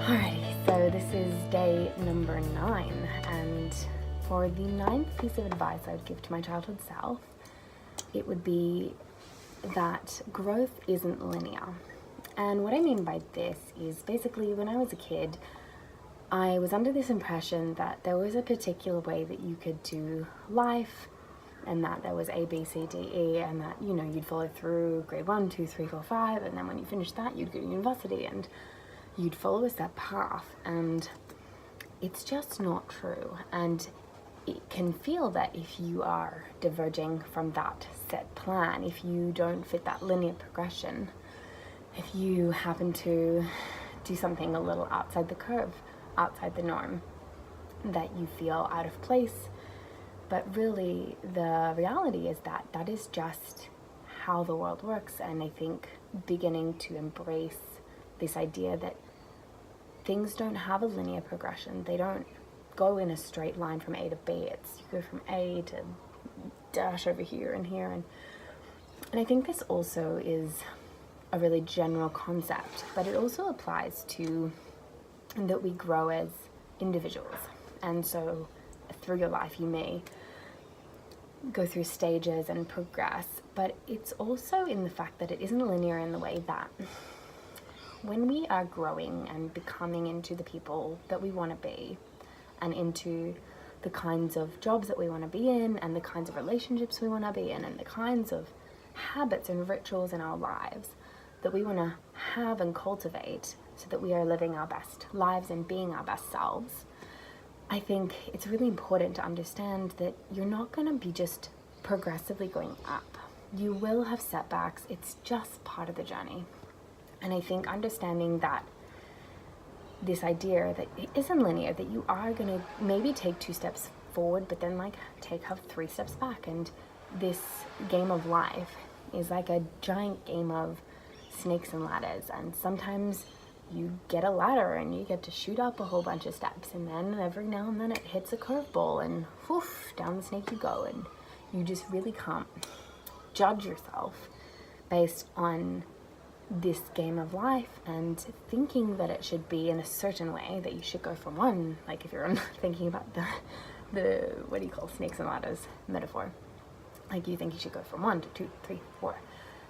Alrighty, so this is day number 9, and for the 9th piece of advice I would give to my childhood self, it would be that growth isn't linear. And what I mean by this is basically when I was a kid, I was under this impression that there was a particular way that you could do life, and that there was A, B, C, D, E, and that, you'd follow through grade 1, 2, 3, 4, 5, and then when you finished that, you'd go to university, and you'd follow a set path, and it's just not true. And it can feel that if you are diverging from that set plan, if you don't fit that linear progression, if you happen to do something a little outside the curve, outside the norm, that you feel out of place. But really, the reality is that that is just how the world works. And I think beginning to embrace this idea that things don't have a linear progression. They don't go in a straight line from A to B. It's you go from A to dash over here and here. And I think this also is a really general concept, but it also applies to that we grow as individuals. And so through your life, you may go through stages and progress, but it's also in the fact that it isn't linear in the way that when we are growing and becoming into the people that we want to be, and into the kinds of jobs that we want to be in, and the kinds of relationships we want to be in, and the kinds of habits and rituals in our lives that we want to have and cultivate so that we are living our best lives and being our best selves, I think it's really important to understand that you're not going to be just progressively going up. You will have setbacks. It's just part of the journey. And I think understanding that this idea that it isn't linear, that you are going to maybe take 2 steps forward, but then have 3 steps back. And this game of life is like a giant game of snakes and ladders. And sometimes you get a ladder and you get to shoot up a whole bunch of steps, and then every now and then it hits a curveball and whoosh, down the snake you go. And you just really can't judge yourself based on this game of life and thinking that it should be in a certain way, that you should go from one, like if you're thinking about the what do you call snakes and ladders metaphor, like you think you should go from 1 to 2, 3, 4,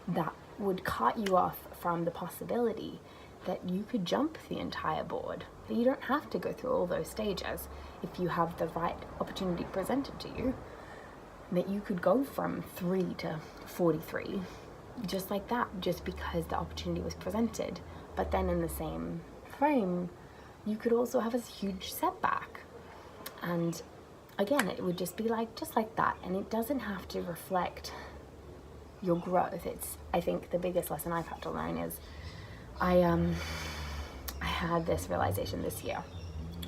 that would cut you off from the possibility that you could jump the entire board, that you don't have to go through all those stages. If you have the right opportunity presented to you, that you could go from 3 to 43 just like that, just because the opportunity was presented. But then in the same frame, you could also have a huge setback, and again, it would just be just like that. And it doesn't have to reflect your growth. It's, I think the biggest lesson I've had to learn is I had this realization this year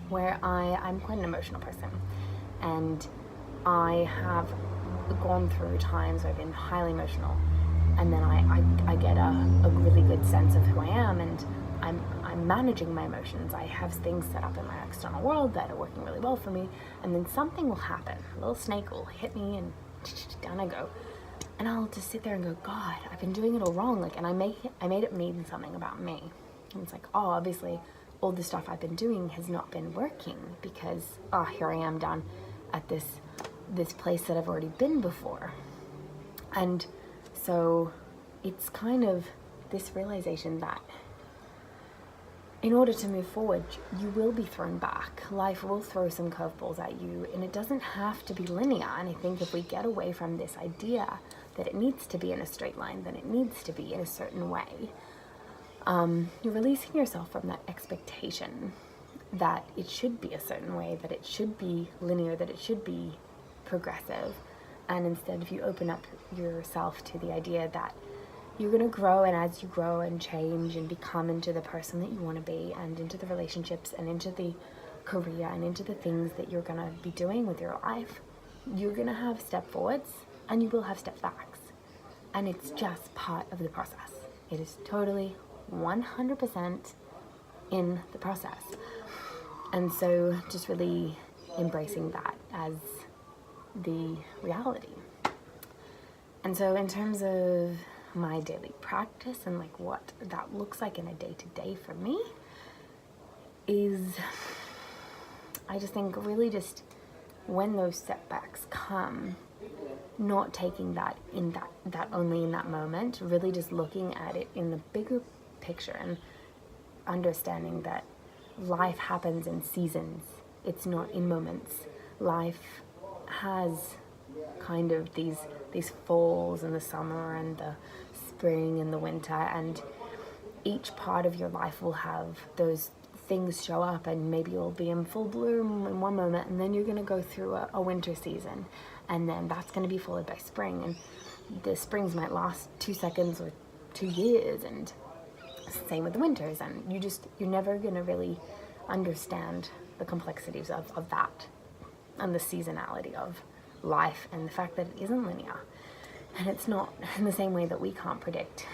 where I'm quite an emotional person, and I have gone through times where I've been highly emotional, and then I get a really good sense of who I am, and I'm managing my emotions. I have things set up in my external world that are working really well for me, and then something will happen. A little snake will hit me, and down I go. And I'll just sit there and go, God, I've been doing it all wrong. And I made it mean something about me. And it's like, oh, obviously all the stuff I've been doing has not been working, because here I am down at this place that I've already been before. And so it's kind of this realization that in order to move forward, you will be thrown back. Life will throw some curveballs at you, and it doesn't have to be linear. And I think if we get away from this idea that it needs to be in a straight line, then it needs to be in a certain way, you're releasing yourself from that expectation that it should be a certain way, that it should be linear, that it should be progressive. And instead, if you open up yourself to the idea that you're going to grow, and as you grow and change and become into the person that you want to be, and into the relationships and into the career and into the things that you're going to be doing with your life, you're going to have step forwards and you will have step backs. And it's just part of the process. It is totally 100% in the process. And so just really embracing that as the reality. And so in terms of my daily practice and what that looks like in a day-to-day for me, is, I just think, really just when those setbacks come, not taking that in that only in that moment, really just looking at it in the bigger picture and understanding that life happens in seasons. It's not in moments. Life has kind of these falls and the summer and the spring and the winter, and each part of your life will have those things show up, and maybe you'll be in full bloom in one moment, and then you're going to go through a winter season, and then that's going to be followed by spring, and the springs might last 2 seconds or 2 years, and same with the winters, and you're never going to really understand the complexities of that and the seasonality of life and the fact that it isn't linear. And it's not in the same way that we can't predict.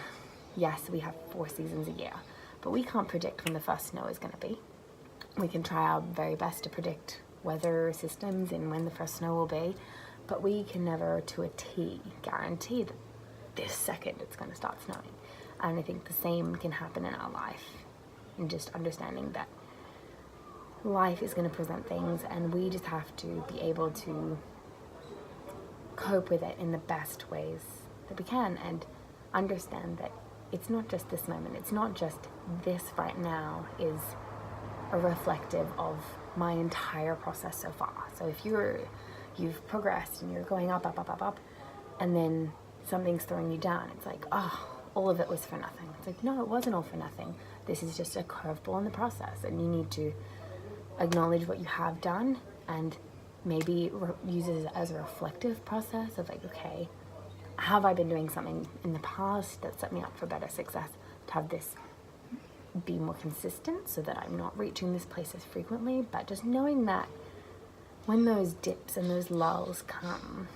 Yes, we have 4 seasons a year, but we can't predict when the first snow is going to be. We can try our very best to predict weather systems and when the first snow will be, but we can never to a T guarantee that this second it's going to start snowing. And I think the same can happen in our life, and just understanding that life is going to present things, and we just have to be able to cope with it in the best ways that we can, and understand that it's not just this moment, it's not just this right now is a reflective of my entire process so far. So if you've progressed and you're going up, and then something's throwing you down, it's like, oh, all of it was for nothing. It's like, no, it wasn't all for nothing. This is just a curveball in the process, and you need to acknowledge what you have done and maybe use it as a reflective process of like, okay, have I been doing something in the past that set me up for better success to have this be more consistent so that I'm not reaching this place as frequently? But just knowing that when those dips and those lulls come,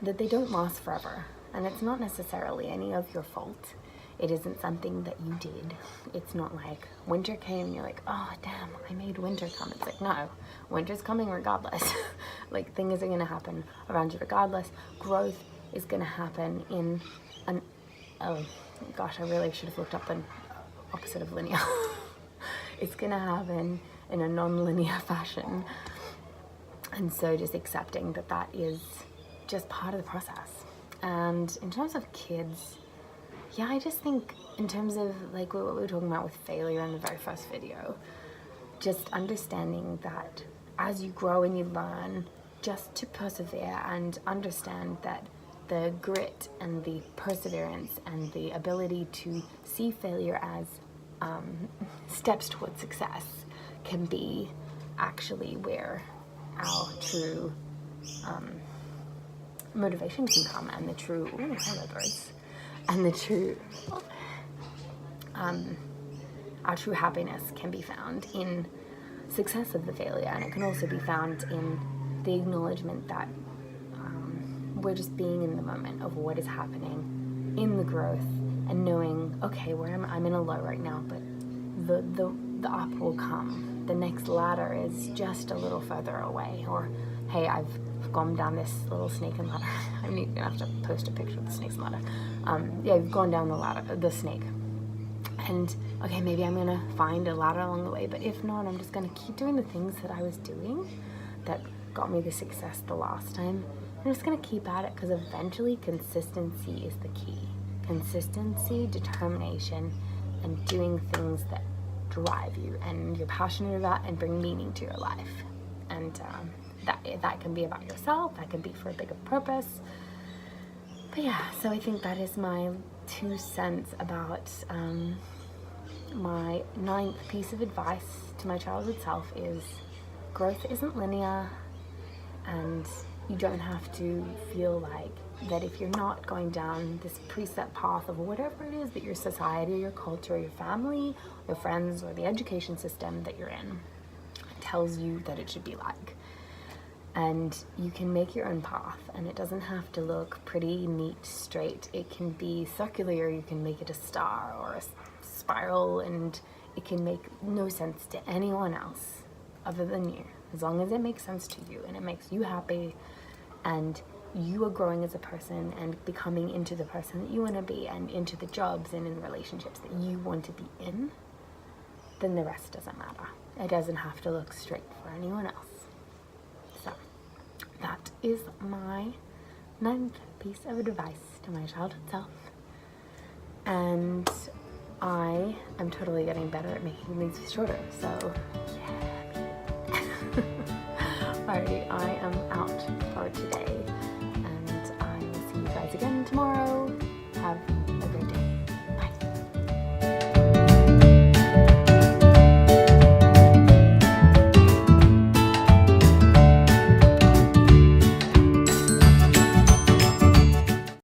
that they don't last forever, and it's not necessarily any of your fault. It isn't something that you did. It's not like winter came and you're like, oh damn, I made winter come. It's like, no, winter's coming regardless. Like, things are gonna happen around you regardless. Growth is gonna happen in oh gosh, I really should have looked up an opposite of linear. It's gonna happen in a non-linear fashion. And so just accepting that that is just part of the process. And in terms of kids, yeah, I just think in terms of like what we were talking about with failure in the very first video, just understanding that as you grow and you learn, just to persevere and understand that the grit and the perseverance and the ability to see failure as steps towards success can be actually where our true motivation can come, and the true, hello birds, and the true, our true happiness can be found in success of the failure, and it can also be found in the acknowledgement that we're just being in the moment of what is happening in the growth, and knowing, okay, where I'm in a low right now, but the up will come. The next ladder is just a little further away, or hey, I've gone down this little snake and ladder. I'm gonna have to post a picture of the snakes and ladder. Yeah, I've gone down the ladder, the snake. And okay, maybe I'm gonna find a ladder along the way, but if not, I'm just gonna keep doing the things that I was doing that got me the success the last time. I'm just gonna keep at it, because eventually consistency is the key. Consistency, determination, and doing things that drive you and you're passionate about and bring meaning to your life. And that can be about yourself, that can be for a bigger purpose. But yeah, so I think that is my 2 cents about my 9th piece of advice to my childhood self is growth isn't linear, and you don't have to feel like that if you're not going down this preset path of whatever it is that your society or your culture or your family, your friends, or the education system that you're in tells you that it should be like. And you can make your own path, and it doesn't have to look pretty, neat, straight. It can be circular, you can make it a star or a spiral, and it can make no sense to anyone else other than you, as long as it makes sense to you and it makes you happy, and you are growing as a person and becoming into the person that you want to be, and into the jobs and in the relationships that you want to be in. then the rest doesn't matter. It doesn't have to look straight for anyone else. So that is my 9th piece of advice to my childhood self. And I am totally getting better at making these shorter, so yeah. Alrighty, I am out for today.